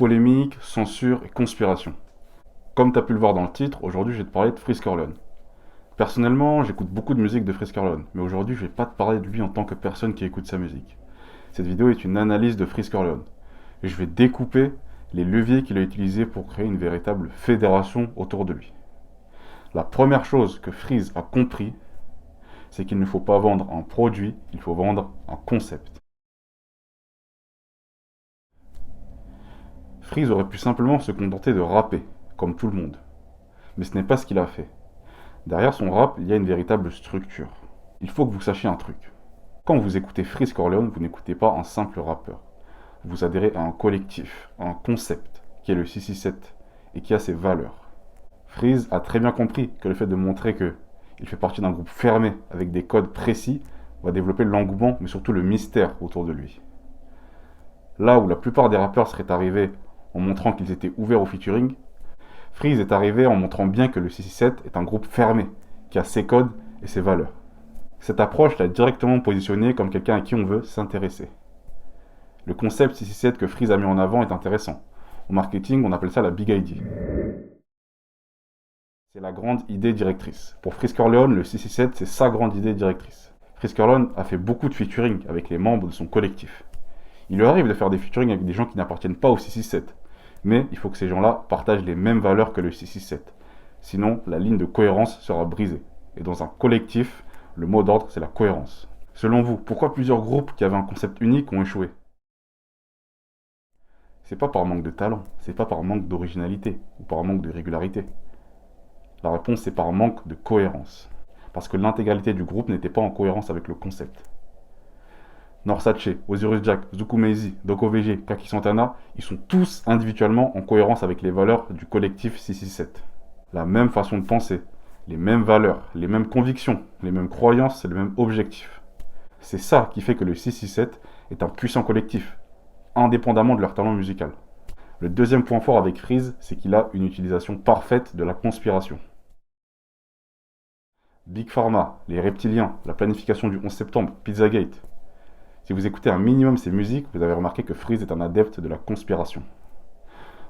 polémique, censure et conspiration. Comme tu as pu le voir dans le titre, aujourd'hui je vais te parler de Freeze Corleone. Personnellement, j'écoute beaucoup de musique de Freeze Corleone, mais aujourd'hui je vais pas te parler de lui en tant que personne qui écoute sa musique. Cette vidéo est une analyse de Freeze Corleone. Et je vais découper les leviers qu'il a utilisés pour créer une véritable fédération autour de lui. La première chose que Freeze a compris, c'est qu'il ne faut pas vendre un produit, il faut vendre un concept. Freeze aurait pu simplement se contenter de rapper, comme tout le monde. Mais ce n'est pas ce qu'il a fait. Derrière son rap, il y a une véritable structure. Il faut que vous sachiez un truc. Quand vous écoutez Freeze Corleone, vous n'écoutez pas un simple rappeur. Vous adhérez à un collectif, à un concept, qui est le 667, et qui a ses valeurs. Freeze a très bien compris que le fait de montrer qu'il fait partie d'un groupe fermé, avec des codes précis, va développer l'engouement, mais surtout le mystère autour de lui. Là où la plupart des rappeurs seraient arrivés en montrant qu'ils étaient ouverts au featuring, Freeze est arrivé en montrant bien que le 667 est un groupe fermé, qui a ses codes et ses valeurs. Cette approche l'a directement positionné comme quelqu'un à qui on veut s'intéresser. Le concept 667 que Freeze a mis en avant est intéressant. Au marketing, on appelle ça la Big ID. C'est la grande idée directrice. Pour Freeze Corleone, le 667, c'est sa grande idée directrice. Freeze Corleone a fait beaucoup de featuring avec les membres de son collectif. Il lui arrive de faire des featuring avec des gens qui n'appartiennent pas au 667. Mais il faut que ces gens-là partagent les mêmes valeurs que le 667. Sinon, la ligne de cohérence sera brisée. Et dans un collectif, le mot d'ordre, c'est la cohérence. Selon vous, pourquoi plusieurs groupes qui avaient un concept unique ont échoué? C'est pas par manque de talent, c'est pas par manque d'originalité ou par manque de régularité. La réponse c'est par manque de cohérence. Parce que l'intégralité du groupe n'était pas en cohérence avec le concept. Norsace, Osiris Jack, Zuku Meizi, Doko VG, Kaki Santana, ils sont tous individuellement en cohérence avec les valeurs du collectif 667. La même façon de penser, les mêmes valeurs, les mêmes convictions, les mêmes croyances et le même objectif. C'est ça qui fait que le 667 est un puissant collectif, indépendamment de leur talent musical. Le deuxième point fort avec Freeze, c'est qu'il a une utilisation parfaite de la conspiration. Big Pharma, les reptiliens, la planification du 11 septembre, Pizzagate. Si vous écoutez un minimum ces musiques, vous avez remarqué que Freeze est un adepte de la conspiration.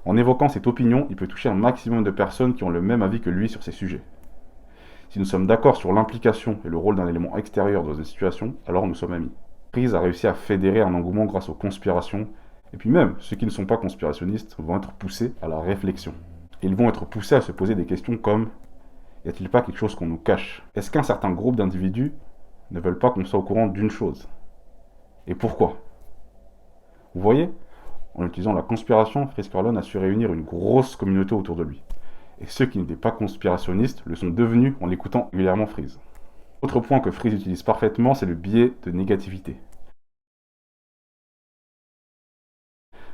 En évoquant cette opinion, il peut toucher un maximum de personnes qui ont le même avis que lui sur ces sujets. Si nous sommes d'accord sur l'implication et le rôle d'un élément extérieur dans une situation, alors nous sommes amis. Freeze a réussi à fédérer un engouement grâce aux conspirations, et puis même ceux qui ne sont pas conspirationnistes vont être poussés à la réflexion. Ils vont être poussés à se poser des questions comme: y a-t-il pas quelque chose qu'on nous cache? Est-ce qu'un certain groupe d'individus ne veulent pas qu'on soit au courant d'une chose? Et pourquoi? Vous voyez, en utilisant la conspiration, Freeze Corleone a su réunir une grosse communauté autour de lui. Et ceux qui n'étaient pas conspirationnistes le sont devenus en l'écoutant régulièrement Freeze. Autre point que Freeze utilise parfaitement, c'est le biais de négativité.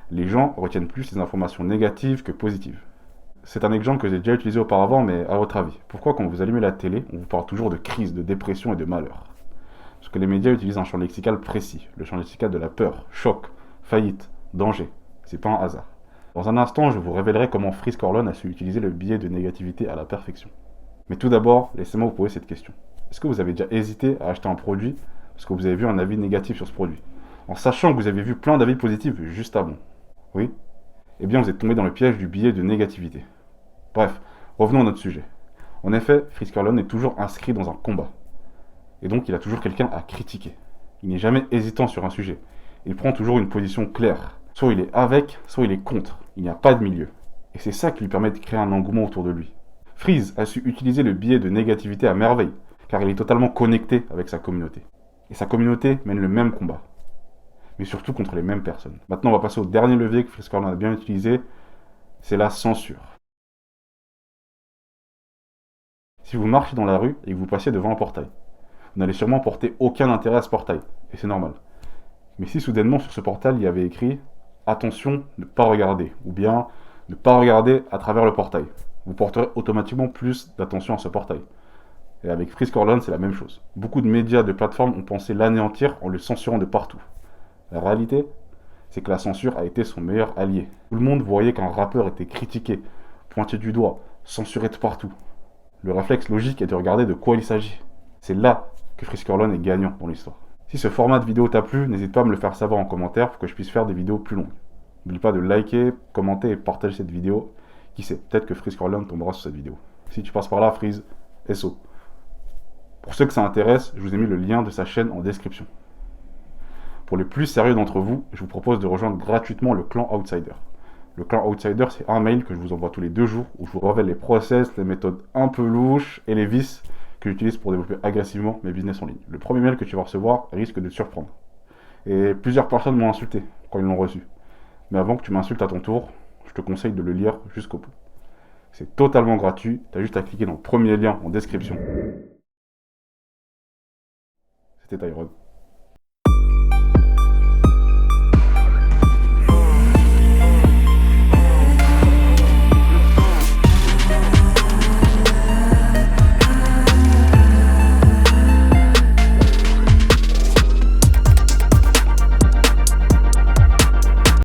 Les gens retiennent plus les informations négatives que positives. C'est un exemple que j'ai déjà utilisé auparavant, mais à votre avis, pourquoi quand vous allumez la télé, on vous parle toujours de crise, de dépression et de malheur? Parce que les médias utilisent un champ lexical précis, le champ lexical de la peur, choc, faillite, danger. C'est pas un hasard. Dans un instant, je vous révélerai comment Freeze Corleone a su utiliser le biais de négativité à la perfection. Mais tout d'abord, laissez-moi vous poser cette question. Est-ce que vous avez déjà hésité à acheter un produit parce que vous avez vu un avis négatif sur ce produit, en sachant que vous avez vu plein d'avis positifs juste avant? Oui? Eh bien, vous êtes tombé dans le piège du biais de négativité. Bref, revenons à notre sujet. En effet, Freeze Corleone est toujours inscrit dans un combat. Et donc, il a toujours quelqu'un à critiquer. Il n'est jamais hésitant sur un sujet. Il prend toujours une position claire. Soit il est avec, soit il est contre. Il n'y a pas de milieu. Et c'est ça qui lui permet de créer un engouement autour de lui. Freeze a su utiliser le biais de négativité à merveille, car il est totalement connecté avec sa communauté. Et sa communauté mène le même combat. Mais surtout contre les mêmes personnes. Maintenant, on va passer au dernier levier que Freeze Corleone a bien utilisé, c'est la censure. Si vous marchez dans la rue et que vous passez devant un portail, vous n'allez sûrement porter aucun intérêt à ce portail, et c'est normal. Mais si soudainement sur ce portail il y avait écrit « Attention, ne pas regarder » ou bien « Ne pas regarder à travers le portail », vous porterez automatiquement plus d'attention à ce portail. Et avec Freeze Corleone, c'est la même chose. Beaucoup de médias, de plateformes ont pensé l'anéantir en le censurant de partout. La réalité, c'est que la censure a été son meilleur allié. Tout le monde voyait qu'un rappeur était critiqué, pointé du doigt, censuré de partout. Le réflexe logique est de regarder de quoi il s'agit. C'est là que Freeze Corleone est gagnant dans l'histoire. Si ce format de vidéo t'a plu, n'hésite pas à me le faire savoir en commentaire pour que je puisse faire des vidéos plus longues. N'oublie pas de liker, commenter et partager cette vidéo. Qui sait, peut-être que Freeze Corleone tombera sur cette vidéo. Si tu passes par là, Freeze, SO. Pour ceux que ça intéresse, je vous ai mis le lien de sa chaîne en description. Pour les plus sérieux d'entre vous, je vous propose de rejoindre gratuitement le clan Outsider. Le clan Outsider, c'est un mail que je vous envoie tous les 2 jours où je vous révèle les process, les méthodes un peu louches et les vices que j'utilise pour développer agressivement mes business en ligne. Le premier mail que tu vas recevoir risque de te surprendre. Et plusieurs personnes m'ont insulté quand ils l'ont reçu. Mais avant que tu m'insultes à ton tour, je te conseille de le lire jusqu'au bout. C'est totalement gratuit, tu as juste à cliquer dans le premier lien en description. C'était Tyrone.